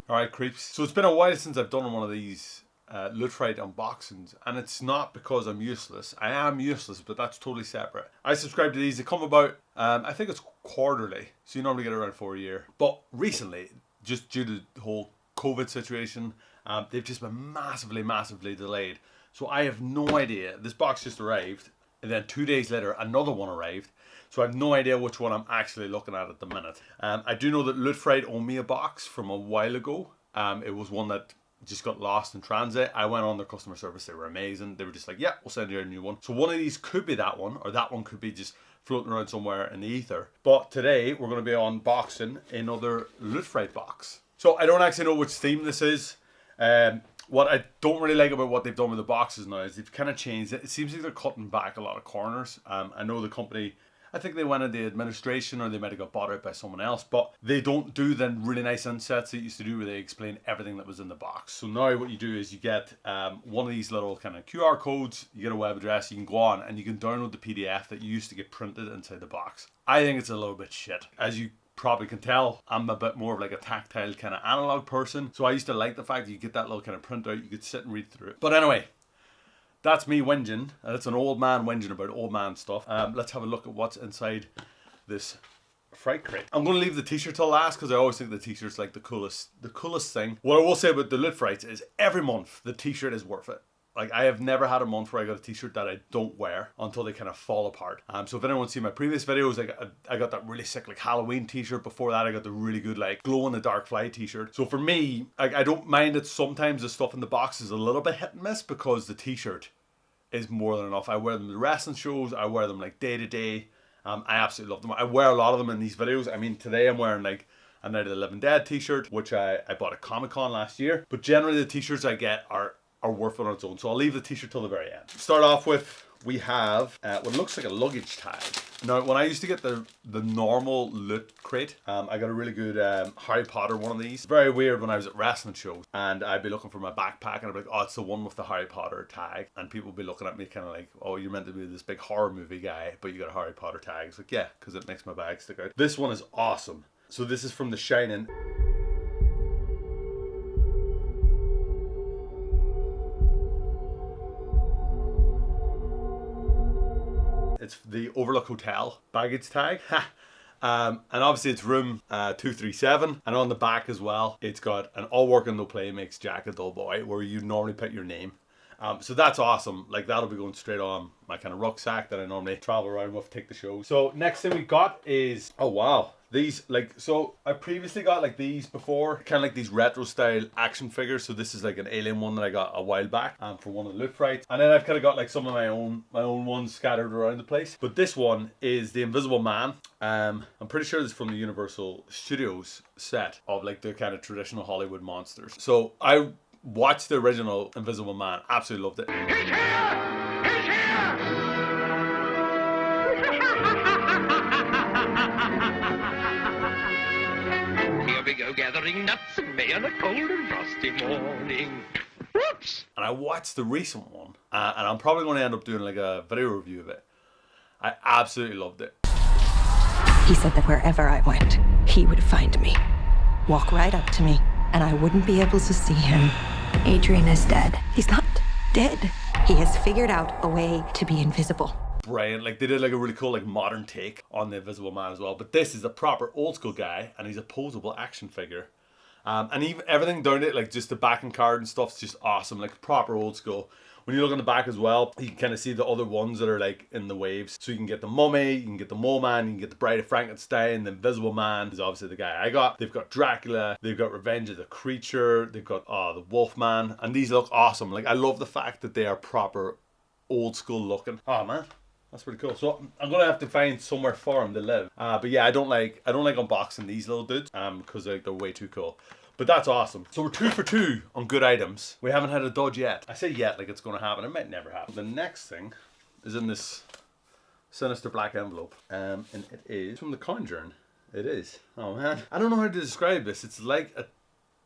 Alright, creeps. So it's been a while since I've done one of these Fright unboxings, and it's not because I'm useless. I am useless, but that's totally separate. I subscribe to these. They come about, I think it's quarterly, so you normally get around for a year. But recently, just due to the whole COVID situation, they've just been massively delayed. So I have no idea. This box just arrived, and then 2 days later, another one arrived. So I have no idea which one I'm actually looking at the minute. I do know that Fright owned me a box from a while ago. It was one that just got lost in transit. I went on their customer service. They were amazing. They were just like, yeah, we'll send you a new one. So one of these could be that one, or that one could be just floating around somewhere in the ether. But today we're going to be unboxing another Fright box. So I don't actually know which theme this is. What I don't really like about what they've done with the boxes now is they've kind of changed it. It seems like they're cutting back a lot of corners. I know the company, I think they went into administration, or they might have got bought out by someone else, but they don't do the really nice insets they used to do where they explain everything that was in the box. So now what you do is you get one of these little kind of QR codes, you get a web address, you can go on and you can download the PDF that you used to get printed inside the box. I think it's a little bit shit. As you probably can tell, I'm a bit more of like a tactile kind of analog person. So I used to like the fact that you get that little kind of printout, you could sit and read through it. But anyway, that's me whinging. That's an old man whinging about old man stuff. Let's have a look at what's inside this Fright crate. I'm going to leave the t-shirt till last because I always think the t-shirt's like the coolest thing. What I will say about the Frights is every month the t-shirt is worth it. Like, I have never had a month where I got a t-shirt that I don't wear until they kind of fall apart. So if anyone's seen my previous videos, like I got that really sick like Halloween t-shirt. Before that, I got the really good like glow in the dark fly t-shirt. So for me, I don't mind that sometimes the stuff in the box is a little bit hit and miss because the t-shirt is more than enough. I wear them to wrestling shows. I wear them like day to day. I absolutely love them. I wear a lot of them in these videos. I mean, today I'm wearing like a Night of the Living Dead t-shirt, which I bought at Comic-Con last year. But generally the t-shirts I get are worth it on its own. So I'll leave the t-shirt till the very end. Start off with, we have what looks like a luggage tag. Now, when I used to get the normal Loot crate, I got a really good Harry Potter one of these. Very weird when I was at wrestling shows and I'd be looking for my backpack and I'd be like, oh, it's the one with the Harry Potter tag. And people would be looking at me kind of like, oh, you're meant to be this big horror movie guy, but you got a Harry Potter tag. It's like, yeah, because it makes my bag stick out. This one is awesome. So this is from the Shining. It's the Overlook Hotel baggage tag. And obviously it's room 237. And on the back as well, it's got an all work and no play makes Jack a dull boy, where you normally put your name. So that's awesome. Like, that'll be going straight on my kind of rucksack that I normally travel around with, take the show. So next thing we got is, oh wow, these, like, so I previously got like these before, kind of like these retro style action figures. So this is like an alien one that I got a while back from one of the Frights. And then I've kind of got like some of my own ones scattered around the place. But this one is the Invisible Man. I'm pretty sure this is from the Universal Studios set of like the kind of traditional Hollywood monsters. So I watched the original Invisible Man, absolutely loved it. He's here! He's here! Here we go gathering nuts in May on a cold and frosty morning. Whoops! And I watched the recent one, and I'm probably going to end up doing like a video review of it. I absolutely loved it. He said that wherever I went, he would find me, walk right up to me, and I wouldn't be able to see him. Adrian is dead. He's not dead. He has figured out a way to be invisible. Brilliant. Like, they did like a really cool like modern take on the Invisible Man as well. But this is a proper old school guy, and he's a posable action figure. And even everything down it, like just the backing card and stuff's just awesome. Like proper old school. When you look on the back as well, you can kind of see the other ones that are like in the waves. So you can get the Mummy, you can get the Mole Man, you can get the Bride of Frankenstein, the Invisible Man is obviously the guy I got. They've got Dracula, they've got Revenge of the Creature, they've got the Wolfman, and these look awesome. Like, I love the fact that they are proper old school looking. Oh man, that's pretty cool. So I'm gonna have to find somewhere for him to live. But yeah, I don't like unboxing these little dudes because they're way too cool. But that's awesome. So we're 2 for 2 on good items. We haven't had a dodge yet. I say yet like it's going to happen. It might never happen. The next thing is in this sinister black envelope. And it is from the Conjuring. It is. Oh man. I don't know how to describe this. It's like a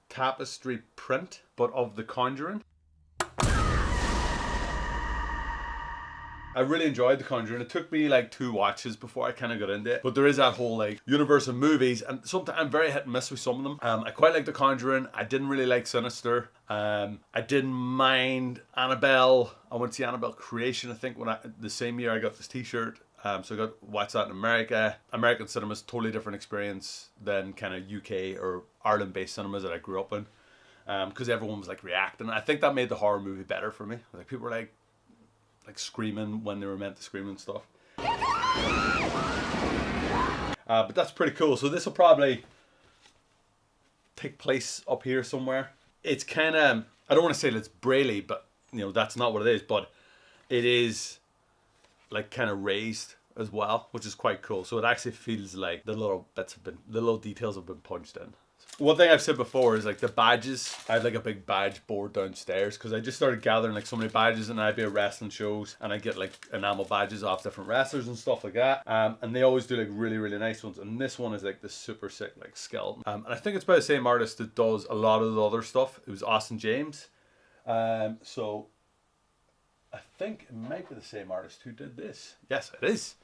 tapestry print, but of the Conjuring. I really enjoyed The Conjuring. It took me like 2 watches before I kind of got into it. But there is that whole like universe of movies, and sometimes I'm very hit and miss with some of them. I quite like The Conjuring. I didn't really like Sinister. I didn't mind Annabelle. I went to see Annabelle Creation, I think, the same year I got this T-shirt. So I got watched that in America. American cinema is a totally different experience than kind of UK or Ireland-based cinemas that I grew up in. Because everyone was like reacting. I think that made the horror movie better for me. Like people were like screaming when they were meant to scream and stuff. But that's pretty cool. So this will probably take place up here somewhere. It's kind of, I don't want to say it's braille, but you know that's not what it is. But it is like kind of raised as well, which is quite cool. So it actually feels like the little details have been punched in. One thing I've said before is like the badges. I had like a big badge board downstairs because I just started gathering like so many badges, and I'd be at wrestling shows and I get like enamel badges off different wrestlers and stuff like that. And they always do like really, really nice ones. And this one is like the super sick like skeleton. And I think it's by the same artist that does a lot of the other stuff. It was Austin James. So I think it might be the same artist who did this. Yes, it is.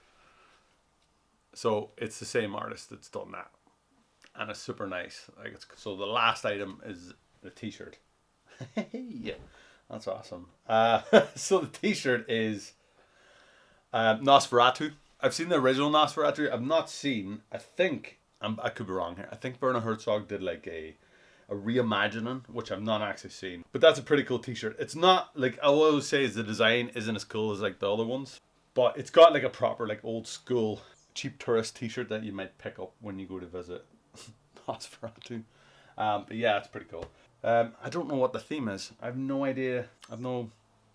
So it's the same artist that's done that. And it's super nice. Like so the last item is the T-shirt. Yeah, that's awesome. So the T-shirt is Nosferatu. I've seen the original Nosferatu. I've not seen. I think I could be wrong here. I think Werner Herzog did like a reimagining, which I've not actually seen. But that's a pretty cool T-shirt. It's not like I always say is the design isn't as cool as like the other ones, but it's got like a proper like old school cheap tourist T-shirt that you might pick up when you go to visit Nosferatu. But yeah, it's pretty cool. I don't know what the theme is. I have no idea. I've no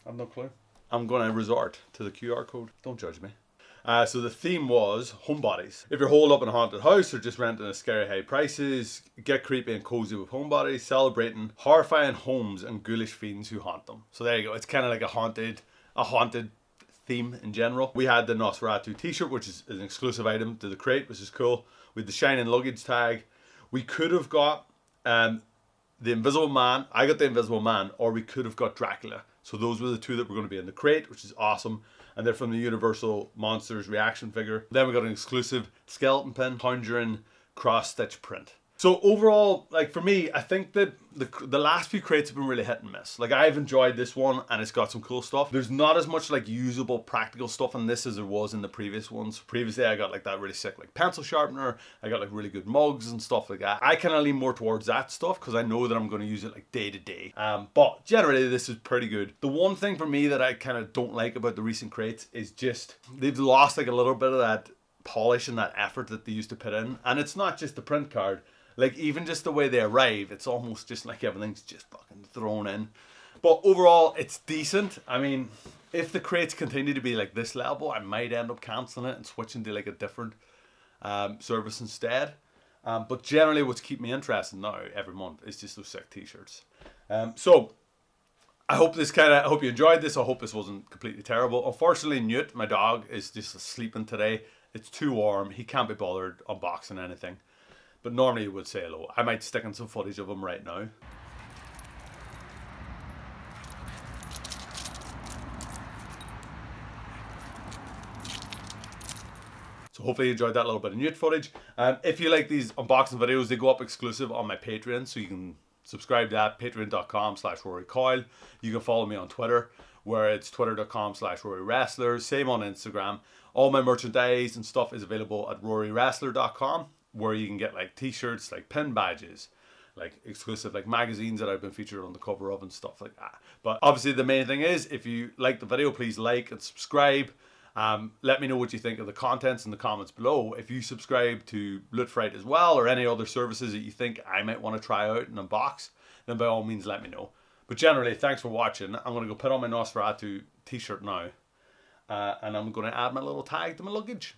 clue. I'm going to resort to the QR code. Don't judge me. So the theme was homebodies. If you're holed up in a haunted house or just renting at scary high prices, get creepy and cozy with homebodies, celebrating horrifying homes and ghoulish fiends who haunt them. So there you go. It's kind of like a haunted theme in general. We had the Nosferatu T-shirt, which is an exclusive item to the crate, which is cool. With the Shining luggage tag. We could have got the Invisible Man. I got the Invisible Man, or we could have got Dracula. So those were the 2 that were going to be in the crate, which is awesome. And they're from the Universal Monsters reaction figure. Then we got an exclusive skeleton pin, Conjuring cross-stitch print. So overall, like for me, I think that the last few crates have been really hit and miss. Like I've enjoyed this one and it's got some cool stuff. There's not as much like usable practical stuff in this as there was in the previous ones. Previously I got like that really sick like pencil sharpener. I got like really good mugs and stuff like that. I kind of lean more towards that stuff because I know that I'm going to use it like day to day. But generally this is pretty good. The one thing for me that I kind of don't like about the recent crates is just they've lost like a little bit of that polish and that effort that they used to put in. And it's not just the print card. Like, even just the way they arrive, it's almost just like everything's just fucking thrown in. But overall, it's decent. I mean, if the crates continue to be like this level, I might end up cancelling it and switching to like a different service instead. But generally, what's keeping me interested now every month is just those sick T-shirts. So, I hope you enjoyed this. I hope this wasn't completely terrible. Unfortunately, Newt, my dog, is just sleeping today. It's too warm. He can't be bothered unboxing anything. But normally he would say hello. I might stick in some footage of him right now. So hopefully you enjoyed that little bit of Newt footage. If you like these unboxing videos, they go up exclusive on my Patreon. So you can subscribe to that, patreon.com/Rory Coyle. You can follow me on Twitter, where it's twitter.com/Rory Wrestler. Same on Instagram. All my merchandise and stuff is available at rorywrestler.com. Where you can get like T-shirts, like pin badges, like exclusive like magazines that I've been featured on the cover of and stuff like that. But obviously the main thing is, if you like the video, please like and subscribe. Let me know what you think of the contents in the comments below. If you subscribe to Fright as well, or any other services that you think I might want to try out and unbox, then by all means let me know. But generally, thanks for watching. I'm going to go put on my Nosferatu T-shirt now. And I'm going to add my little tag to my luggage.